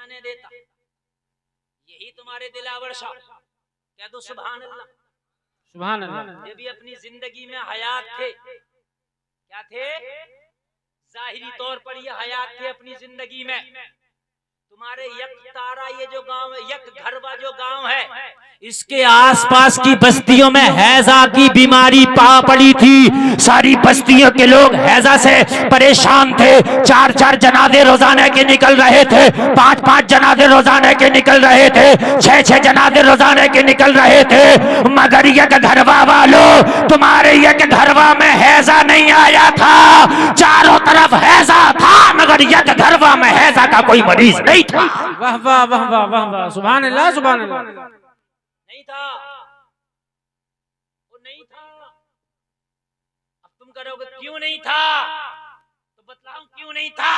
आने देता। यही तुम्हारे दिलावर शाह, कह दो सुभान अल्लाह। सुभान अल्लाह। ये भी अपनी जिंदगी में हयात थे, क्या थे? जाहिरी तौर पर ये हयात थे अपनी जिंदगी में। तुम्हारे यक तारा ये जो गांव है, यक घरवा जो गांव है, इसके आसपास की बस्तियों में हैजा की बीमारी पड़ी थी। सारी बस्तियों के लोग हैजा से परेशान थे। 4-4 जनाजे रोजाना के निकल रहे थे, 5-5 जनाजे रोजाना के निकल रहे थे, 6-6 जनाजे रोजाना के निकल रहे थे। मगर यक घरवा वालों, तुम्हारे यक घरवा में हैजा नहीं आया था। चारों तरफ हैजा था, मगर यक घरवा में हैजा का कोई मरीज नहीं था। वाह वाह वाह वाह वाह वाह, सुभान अल्लाह सुभान अल्लाह। नहीं था, वो नहीं था। अब तुम करोगे क्यों नहीं था, तो बतलाऊं क्यों नहीं था।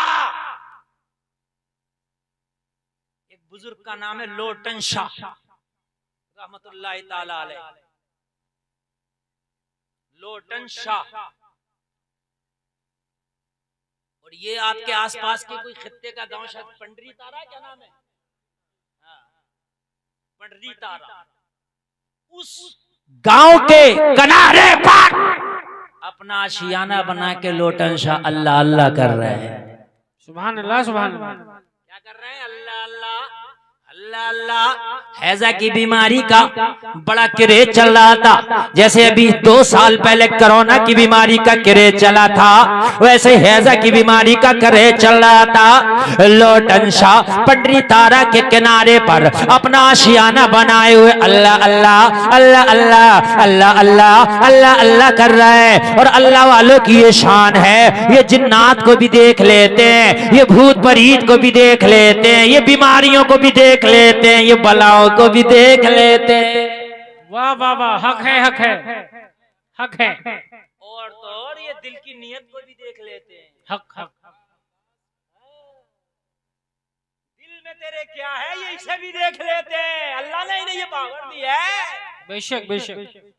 एक बुजुर्ग का नाम है लोटन शाह रहमतुल्लाह ताला अलैह। लोटन शाह, और ये आपके आसपास के कोई खित्ते का गांव, शायद पंडरी तारा, क्या नाम है? पंडरी तारा। उस गांव के किनारे पर अपना आशियाना बना के लोटन शाह अल्लाह अल्लाह कर रहे हैं। सुभान अल्लाह सुभान अल्लाह। क्या कर रहे हैं? अल्लाह अल्लाह अल्लाह अल्लाह। हैजा की बीमारी का बड़ा क्रेज चल रहा था। जैसे अभी 2 साल पहले कोरोना की बीमारी का क्रेज चला था, वैसे हैजा की बीमारी का क्रेज चल रहा था। लोटन शाह पंडरी तारा के किनारे पर अपना आशियाना बनाए हुए अल्लाह अल्लाह अल्लाह अल्लाह अल्लाह अल्लाह अल्लाह अल्लाह कर रहे हैं। और अल्लाह वालों की ये शान है, ये जिन्नात को भी देख लेते हैं, ये भूत परीत को भी देख लेते हैं, ये बीमारियों को भी देख लेते हैं, ये बलाओं को भी देख लेते हैं। वाह वाह वाह, हक है हक है हक है। और तो और ये दिल की नीयत को भी देख लेते हैं। हक हक। दिल में तेरे क्या है, ये इसे भी देख लेते हैं। अल्लाह ने इन्हें ये पावर दी है। बेशक बेशक।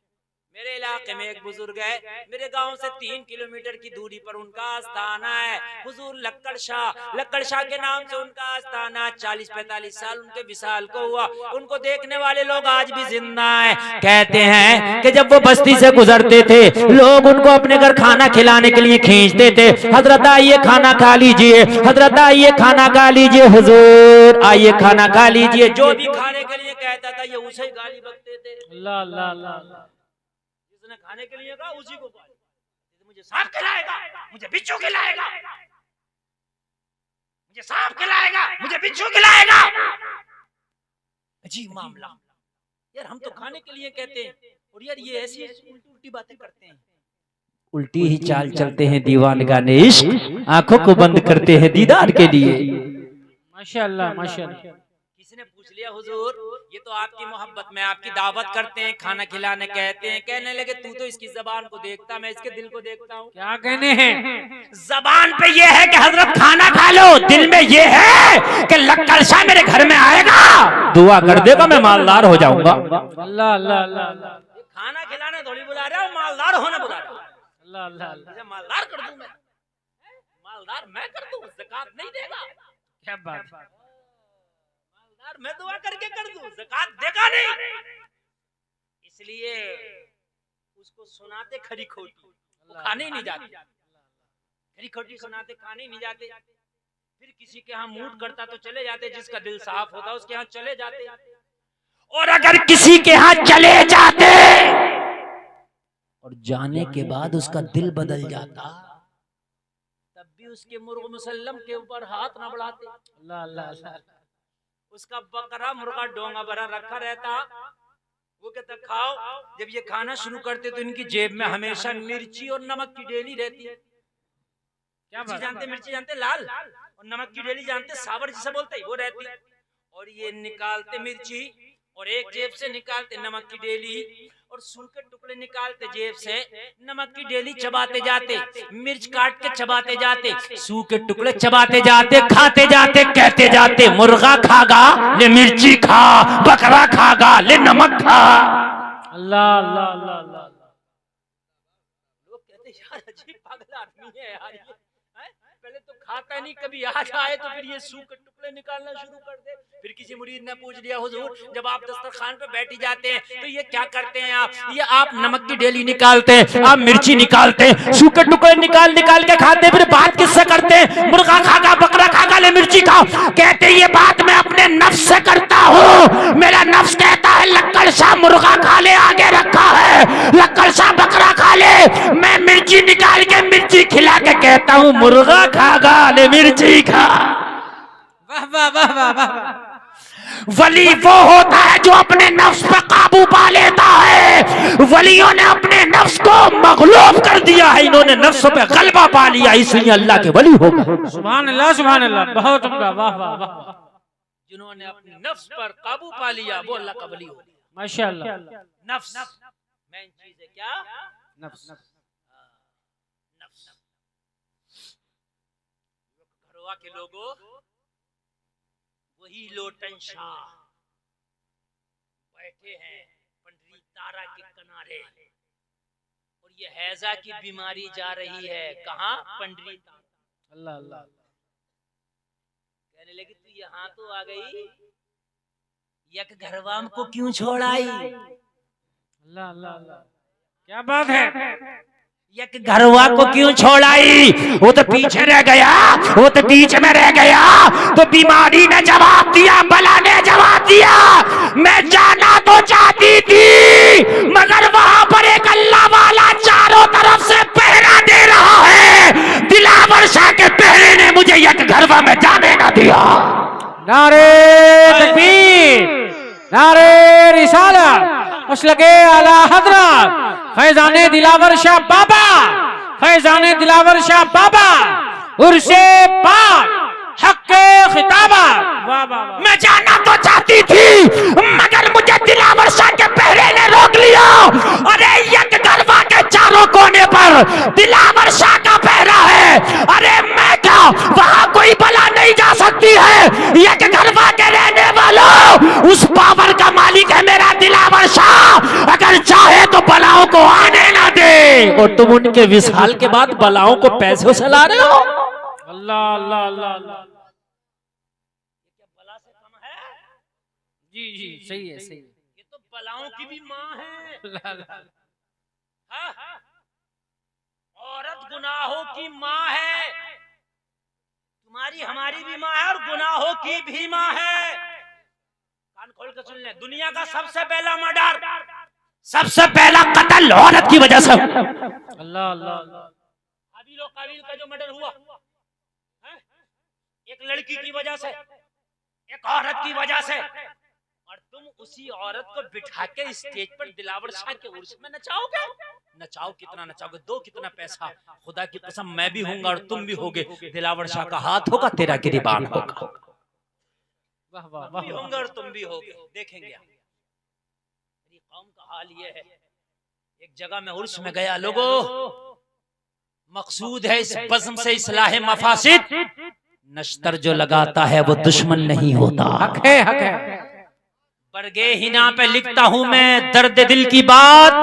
मेरे इलाके में एक बुजुर्ग है, मेरे गांव से 3 किलोमीटर की दूरी पर उनका आस्थाना है, हुजूर लक्कड़ शाह के नाम से उनका आस्थाना। 40-45 साल उनके विशाल को हुआ। उनको देखने वाले लोग आज भी जिंदा हैं। कहते हैं कि जब वो बस्ती से गुजरते थे, लोग उनको अपने घर खाना खिलाने के लिए खींचते थे। हजरत आइए खाना खा लीजिए, हजरत आइए खाना खा लीजिए, हुजूर आइए खाना खा लीजिए। जो भी खाने के लिए कहता था, ये उसे गाली बकते थे। अल्लाह अल्लाह अल्लाह। जिसने खाने के लिए कहा उसी को गाली, मुझे सांप खिलाएगा, मुझे बिच्छू खिलाएगा, मुझे सांप खिलाएगा, मुझे बिच्छू खिलाएगा। अजीब मामला। यार हम तो खाने के लिए कहते हैं, और यार ये ऐसी उल्टी बातें करते हैं। उल्टी ही चाल चलते हैं दीवानगाने इश्क, आंखों को बंद करते हैं दीदार के लिए। माशाअल्लाह माशाअल्लाह। किसी ने पूछ लिया, हुजूर ये तो आपकी मोहब्बत में आपकी दावत करते हैं, खाना खिलाने कहते हैं। कहने लगे तू तो इसकी जबान को देखता, मैं इसके दिल को देखता हूँ। क्या कहने हैं? जबान पे ये है कि हजरत खाना खा लो, दिल में ये है कि लक्कड़ शाह मेरे घर में आएगा, दुआ कर देगा, मैं मालदार हो जाऊंगा। अल्लाह अल्लाह अल्लाह। खाना खिलाने थोड़ी बुला रहा हूँ, मालदार होने बुला रहा हूँ। अल्लाह अल्लाह। मालदार कर दूं मैं, मालदार मैं कर दूं, ज़कात नहीं देगा। क्या बात। मालदार मैं दुआ करके कर दूं, ज़कात देगा नहीं। इसलिए उसको सुनाते खरी खोटी, खाने ही नहीं जाते। खरी खोटी सुनाते, खाने ही नहीं जाते। फिर किसी के यहाँ मूड करता तो चले जाते, जिसका दिल साफ होता उसके यहाँ चले जाते। और अगर किसी के यहाँ चले जाते और जाने के बाद उसका दिल बदल जाता, तब भी उसके मुर्ग मुसल्लम के ऊपर हाथ न बढ़ाते। अल्लाह अल्लाह अल्लाह। उसका बकरा मुर्गा डोंगा भरा रखा रहता, वो कहता खाओ। जब ये खाना शुरू करते तो इनकी जेब में हमेशा मिर्ची और नमक की डेली रहती है। क्या जानते, मिर्ची जानते लाल, और नमक की डेली जानते सावर जिसे बोलते हैं, वो रहती। और ये निकालते मिर्ची और एक जेब से निकालते नमक की डेली, और सूर के टुकड़े निकालते जेब से, नमक की डेली चबाते जाते, मिर्च काट के चबाते जाते, सूर के टुकड़े चबाते जाते, खाते जाते, कहते जाते मुर्गा खागा ले मिर्ची खा, बकरा खागा ले नमक खा। अल्लाह अल्लाह अल्लाह अल्लाह। लोग कहते यार अजीब पागल आदमी है यार ये, पहले तो खाता नहीं कभी याद आए तो फिर ये सूख के टुकड़े निकालना शुरू कर दे। फिर किसी मुरीद ने पूछ लिया, हुजूर जब आप दस्तरखान पे बैठी जाते हैं तो ये क्या करते हैं आप? ये आप नमक की डेली निकालते हैं, आप मिर्ची निकालते हैं, सूखे टुकड़े निकाल निकाल के खाते हैं, फिर बात किससे करते हैं? मुर्गा खागा, बकरा खागा, ले मिर्ची खाओ। कहते ये बात मैं अपने नफ्स से करता हूँ। मेरा नफ्स कहता है लक्कड़ शाह मुर्गा खा ले, आगे रखा है, लक्कड़ शाह बकरा खा ले। मैं मिर्ची निकाल के मिर्ची खिला के कहता हूँ मुर्गा खागा, ले मिर्ची खा। वाह वाह वाह वाह वाह। वली वो होता है जो अपने नफ्स पर काबू पा लेता है। वलियों ने अपने नफ्स को मगलूब कर दिया है, इन्होंने नफ्स पे गलबा पा लिया, इसलिए अल्लाह के वली हो गए। सुभान अल्लाह, बहुत उम्दा, वाह वाह वाह। जिन्होंने अपने नफ्स पर काबू पा लिया वो अल्लाह का वली हो गया। माशाअल्लाह। नफ्स मेन चीज है क्या? नफ्स। नफ्स। घरवा के लोगों, वही लोटन शाह बैठे हैं पंडरी तारा के किनारे, और ये हैजा की बीमारी जा रही है कहाँ? पंडरी तारा। अल्लाह अल्लाह। कहने लगी तू यहाँ तो आ गई, एक घरवाम को क्यों छोड़ आई? अल्लाह अल्लाह अल्लाह, क्या बात है? एक घरवा को क्यों छोड़ आई? वो तो पीछे रह गया, वो तो बीच में रह गया। तो बीमारी ने जवाब दिया, बला ने जवाब दिया, मैं जाना तो चाहती थी मगर वहां पर एक अल्लाह वाला चारों तरफ से पहरा दे रहा है। दिलावर शाह के पहरे ने मुझे एक घरवा में जाने ना दिया। नारे तकबीर, नारे रिसालत, मसलके आला हजरत फैजाने दिलावर शाह बाबा, फैजाने दिलावर शाह बाबा, उर्से पाक हक़्क़े खिताबा। वाह वाह। मैं जाना तो चाहती थी मगर मुझे दिलावर शाह के पहरे ने रोक लिया। अरे एक गलबा के चारों कोने पर दिलावर शाह का पहरा है। अरे मैं क्या, वहां कोई बला नहीं जा सकती है। एक गलबा के रहने वालों, उस पावर का मालिक है मेरा दिलावर शाह, अगर चाहे तो बलाओं को आने ना दे। और तुम उनके विशाल के बाद बलाओं को पैसों से ला रहे हो। अल्लाह अल्लाह अल्लाह अल्लाह। क्या बला से कम है? जी जी सही है, सही है। ये तो बलाओं की भी माँ है। हाँ? औरत गुनाहों की माँ है, तुम्हारी हमारी भी माँ है और गुनाहों की भी माँ है। कान खोल के सुन ले, दुनिया का सबसे पहला मर्डर, सबसे पहला कत्ल औरत की वजह से। अल्लाह अल्लाह अल्लाह। हाबिल और काबिल का जो मर्डर हुआ है? एक लड़की की वजह से, एक औरत की वजह से, और तुम उसी औरत को बिठा के स्टेज पर दिलावर शाह के उर्स में नचाओगे। नचाओ, कितना नचाओगे? दो कितना पैसा? खुदा की कसम मैं भी हूंगा और तुम भी होगे। दिलावर शाह का हाथ होगा, तेरा गिरबान होगा। वाह वाह हम वाह भी होंगे और तुम भी होगे, देखेंगे। मेरी कौम का हाल ये है। एक जगह मैं उर्स में गया, लोगों, मकसूद है इस बज़्म से इस्लाह मफासिद। नश्तर जो लगाता है वो दुश्मन नहीं होता। हक है, हक है। बरगे हिना पे लिखता हूं मैं दर्द दिल की बात,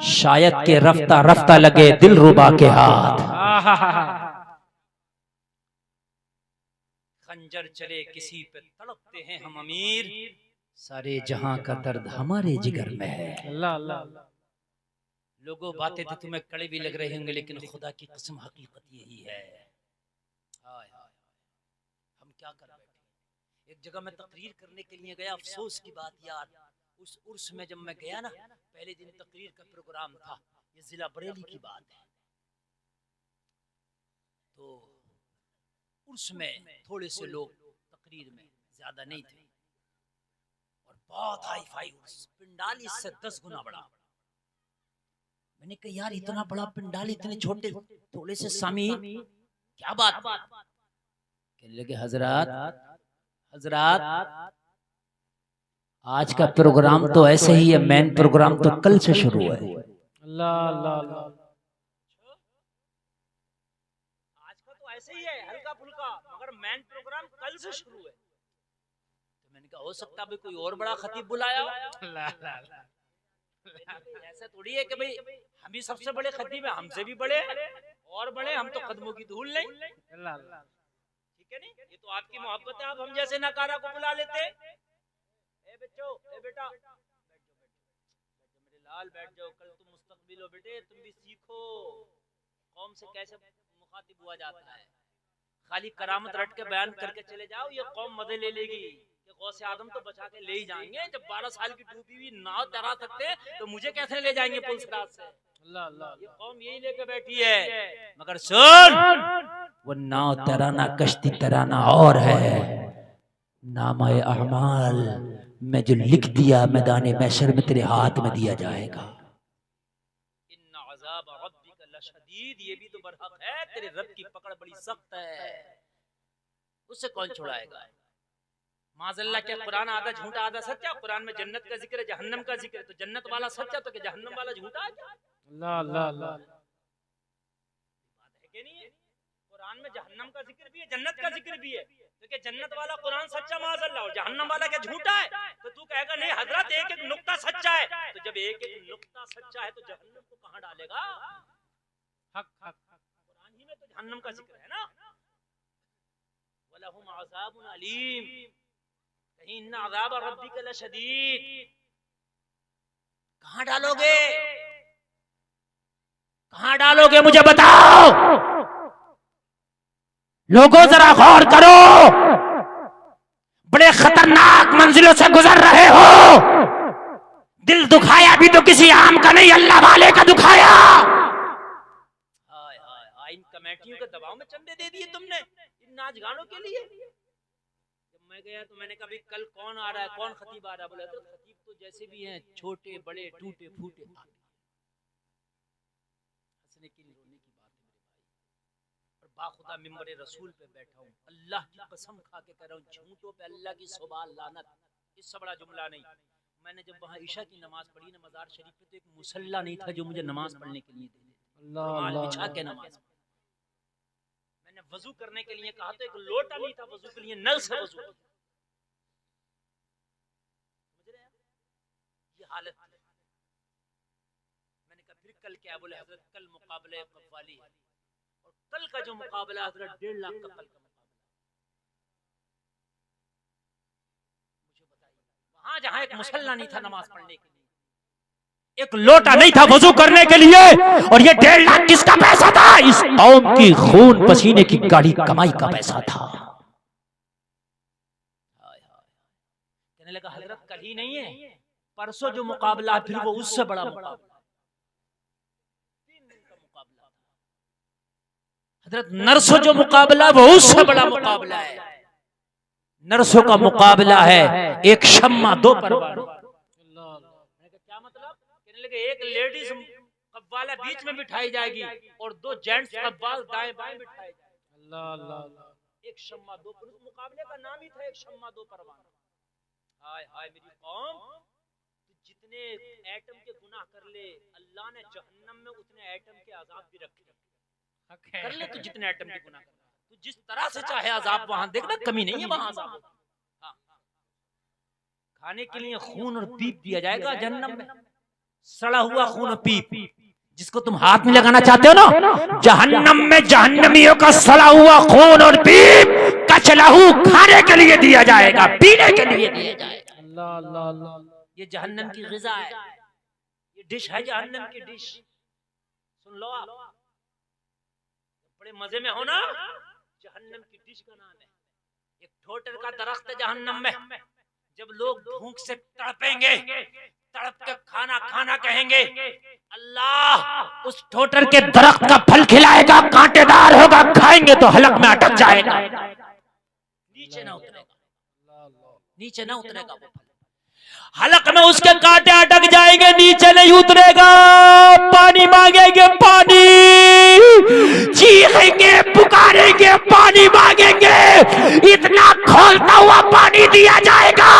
शायद के रफ्ता रफ्ता लगे दिल रुबा के हाथ। खंजर चले किसी पे तड़पते हैं हम अमीर, सारे जहां का दर्द हमारे जिगर में है। अल्लाह अल्लाह। लोगों बातें तो तुम्हें कड़वी लग रही होंगे, लेकिन खुदा की कसम हकीकत यही है। हम क्या कर बैठे। एक जगह मैं तकरीर करने के लिए गया, अफसोस की बात यार, उस उर्स में जब मैं गया ना, पहले दिन तकरीर का प्रोग्राम था, ये जिला बरेली की बात है। तो उर्स में थोड़े से लोग, तकरीर में ज्यादा नहीं थे, और बहुत हाई फाई उर्स, पिंडाल इससे 10 गुना बड़ा। मैंने कहा यार इतना बड़ा पिंडाल, इतने छोटे थोड़े से सामी, क्या बात? कहने लगे हजरात, हजरात आज का प्रोग्राम तो ऐसे ही है, मेन प्रोग्राम तो कल से शुरू है। अल्लाह अल्लाह अल्लाह। आज का तो ऐसे ही है, हल्का फुल्का, मगर मेन प्रोग्राम कल से शुरू है। तो मैंने कहा हो सकता है कोई और बड़ा खतीब बुलाया। ऐसा थोड़ी है कि भाई हम ही सबसे बड़े खतीब है, हमसे भी बड़े और बड़े, हम तो कदमों की धूल नहीं। ठीक है नहीं? ये तो आपकी मोहब्बत है, आप हम जैसे नकारा को बुला लेते। ए बच्चों, ए बेटा, बैठ जाओ, मेरे लाल बैठ जाओ। कल तुम मुस्तकबिल हो बेटे, तुम भी सीखो कौम से कैसे मुखातिब हुआ जाता है। खाली करामत रट के बयान करके चले जाओ, ये कौम मजे ले लेगी। गौसे आदम तो बचा के ले ही जाएंगे। जब 12 साल की डूबी हुई नाव तैरा सकते तो मुझे कैसे ले जाएंगे पुलिस रात से? अल्लाह अल्लाह, ये कौम यही लेके बैठी है। मगर सुन, वो नाव तैराना, कश्ती तैराना और है। नामाए अहमाल में जो लिख दिया मैदान महशर में तेरे हाथ में दिया जाएगा। इन्ना अज़ाब रब्बिका लशदीद, ये भी तो बरहक है, तेरे रब की पकड़ बड़ी सख्त है, उससे कौन छुड़ाएगा? माज़अल्लाह, क्या कुरान आधा झूठा आधा सच्चा? कुरान में जन्नत का जिक्र है, जहन्नम का जिक्र है, तो जन्नत वाला सच्चा तो क्या जहन्नम वाला झूठा है? अल्लाह अल्लाह अल्लाह, बात है कि नहीं है? कुरान में जहन्नम का जिक्र भी है, जन्नत का जिक्र भी है, तो क्या जन्नत वाला कुरान सच्चा माज़अल्लाह और जहन्नम वाला क्या झूठा है? तो तू कहेगा नहीं हजरत, एक एक नुक्ता सच्चा है। तो जब एक एक नुक्ता सच्चा है तो जहन्नम को कहां डालेगा? हक हक, कुरान ही में तो जहन्नम का जिक्र है ना। वलहुम अज़ाबुन अलीम, इन्ना अज़ाब रब्बिका लशदीद। कहां डालोगे, कहां डालोगे मुझे बताओ। लोगों जरा गौर करो, बड़े खतरनाक मंजिलों से गुजर रहे हो। दिल दुखाया भी तो किसी आम का नहीं, अल्लाह वाले का दुखाया। हाय हाय, इन कमेटियों के दबाव में चंदे दे दिए तुमने इन नाच गानों के लिए। मैं गया तो मैंने कहा भाई कल कौन आ रहा है, कौन खतीब आ रहा है? बोला तो खतीब तो जैसे भी हैं, छोटे बड़े टूटे फूटे। हंसने की रोने की बात है मेरे भाई, और बाखुदा मिंबर रसूल पे बैठा हूँ, अल्लाह की कसम खा के कह रहा हूँ, झूठों पे अल्लाह की सुबह लानत। इससे बड़ा जुमला नहीं। मैंने जब वहाँ ईशा की नमाज पढ़ी ना मजार शरीफ पे, तो एक मुसल्ला नहीं था जो मुझे नमाज पढ़ने के लिए दे दे। अल्लाह बिछा के नमाज, मैंने वजू करने के लिए कहा तो एक लोटा नहीं था वजू के लिए, नल से वजू। समझ रहे हैं? ये हालत। मैंने कहा फिर कल क्या? बोले हजरत कल मुकाबले कव्वाली है, और कल का जो मुकाबला हजरत 1.5 लाख का कल का मुकाबला। मुझे बताइए, वहां जहां एक मुसल्ला नहीं था नमाज पढ़ने के लिए, एक लोटा नहीं था वजू करने के लिए, और ये 1.5 लाख किसका पैसा था? इस कौम की खून पसीने की गाड़ी कमाई का पैसा था। कहने लगा हजरत कल ही नहीं है, परसों जो मुकाबला है फिर वो उससे बड़ा मुकाबला। 3 दिन का मुकाबला हजरत, नर्सों जो मुकाबला वो उससे बड़ा मुकाबला है। नर्सों का मुकाबला है एक शम्मा 2 परवान। क्या मतलब? एक लेडीज कव्वाला बीच में बिठाई जाएगी और 2 जेंट्स कव्वाल दाएं बाएं बिठाए जाएंगे। अल्लाह अल्लाह, एक शम्मा 2 परवान। उस मुकाबले का नाम ही था एक शम्मा 2 परवान। हाय हाय मेरी कौम, तो जितने एटम के गुनाह कर ले, अल्लाह ने जहन्नम में उतने एटम के अजाब भी रखे। कर ले तो जितने एटम के गुनाह कर, तो जिस तरह से चाहे अजाब वहां देखना, कमी नहीं है वहां अजाब। हाँ, खाने के लिए खून और पीप दिया जाएगा जहन्नम में, सड़ा हुआ खून और पीप, जिसको तुम हाथ में लगाना चाहते हो ना, जहन्नम में जहन्नमियों का सड़ा हुआ खून और पीप कचलहू खाने के लिए दिया जाएगा, पीने के लिए दिया जाएगा। अल्लाह अल्लाह अल्लाह, ये जहन्नम की ग़िज़ा है, ये डिश है जहन्नम की डिश। सुन लो आप, बड़े मजे में हो ना। जहन्नम की डिश का नाम है, एक ठोटर का दरख्त है जहन्नम में। जब लोग भूख से तड़पेंगे, तड़प के खाना खाना कहेंगे, अल्लाह उस ठोटर के दरख्त का फल खिलाएगा, कांटेदार होगा, खाएंगे तो हलक में अटक जाएगा, नीचे ना उतरेगा, नीचे ना उतरेगा वो फल। हलक में उसके कांटे अटक जाएंगे, नीचे नहीं उतरेगा। पानी मांगेंगे पानी, चीखेंगे पुकारेंगे पानी मांगेंगे, इतना खौलता हुआ पानी दिया जाएगा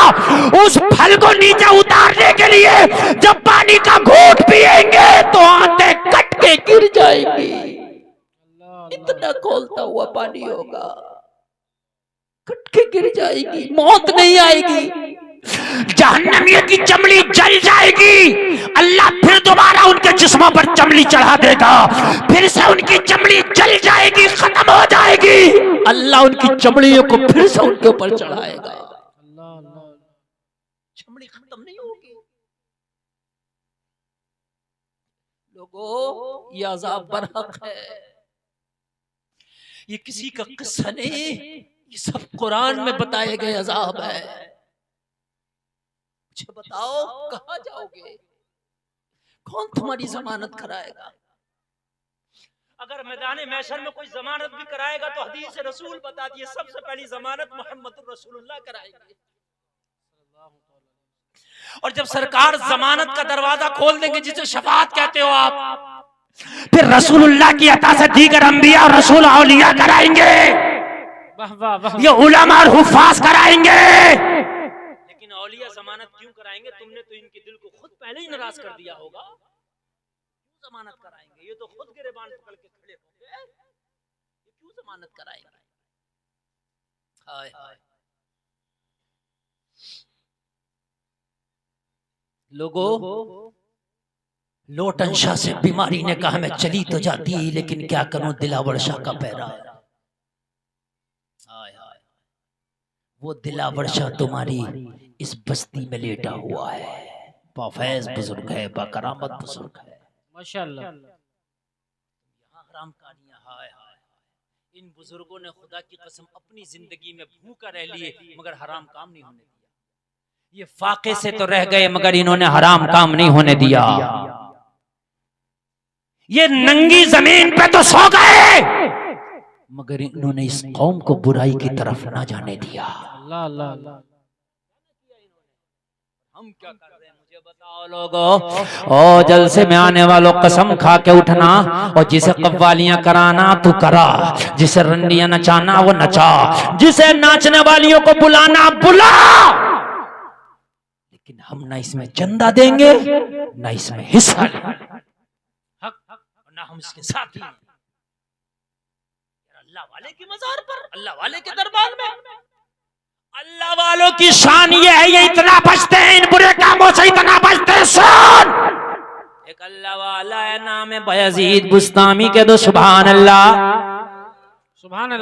उस फल को नीचे उतारने के लिए। जब पानी का घूंट पिएंगे तो आंतें कट के गिर जाएंगी, इतना खौलता हुआ पानी होगा, कट के गिर जाएगी, मौत नहीं आएगी, जहन्नमियों की चमड़ी जल जाएगी। अल्लाह फिर दोबारा उनके जिस्मों पर चमड़ी चढ़ा देगा, फिर से उनकी चमड़ी जल जाएगी, खत्म हो जाएगी, अल्लाह उनकी चमड़ियों को फिर से उनके ऊपर चढ़ाएगा, चमड़ी खत्म नहीं होगी। लोगों, ये अज़ाब बरहक है, ये किसी का किस्सा नहीं, ये सब कुरान में बताए गए अज़ाब है। मुझे बताओ कहां जाओगे, कौन तुम्हारी जमानत कराएगा? अगर मैदान महशर में कोई जमानत भी कराएगा तो हदीस रसूल बताती है सबसे पहली जमानत मोहम्मद रसूलुल्लाह कराएंगे। और जब सरकार जमानत का दरवाजा खोल देंगे, जिसे शफाअत कहते हो आप, फिर रसूलुल्लाह की अता से दीगर अंबिया और रसूल औलिया कराएंगे, ये उलमा और हुफ़ाज़ कराएंगे। लेकिन औलिया जमानत क्यों कराएंगे? तुमने तो इनके दिल को खुद पहले ही नाराज कर दिया होगा, क्यों जमानत कराएंगे? ये तो खुद गिरबान पकड़ के खड़े होंगे, ये क्यों जमानत कराएंगे? हाय हाय लोगो, लोटन शाह से बीमारी ने कहा मैं चली तो जाती, लेकिन क्या करूं दिलावर शाह का पैरा है। वो दिलावर शाह तुम्हारी इस बस्ती में लेटा हुआ है, बाफैज बुजुर्ग है, बाकरामत बुजुर्ग है माशाअल्लाह। यहाँ हरामकारियां, हाय हाय, इन बुजुर्गों ने खुदा की कसम अपनी जिंदगी में भूखा रह लिए मगर हराम काम नहीं होने दिया। ये फाके से तो रह गए मगर इन्होंने हराम काम नहीं होने दिया। ये नंगी जमीन पे तो सो गए मगर इन्होंने इस कौम को बुराई की तरफ ना जाने दिया। अल्लाह अल्लाह अल्लाह। हम क्या कर रहे हैं मुझे बताओ लोगो। ओ जलसे में आने वालों कसम खा के उठना, और जिसे कव्वालियां कराना तू करा, जिसे रंडियां नचाना वो नचा, जिसे नाचने वालियों को बुलाना बुला, लेकिन हम ना इसमें चंदा देंगे ना इसमें हिस्सा लेंगे, ना हम इसके साथ ही। अल्लाह वाले की मज़ार पर, अल्लाह वाले के दरबार में, अल्लाह वालों की शान ये है, ये इतना बचते हैं, इन बुरे कामों से इतना बचते हैं। सुन, एक अल्लाह वाला है, नाम है बयजीद बुस्तामी के दो सुभान अल्लाह। सुभान अल्लाह।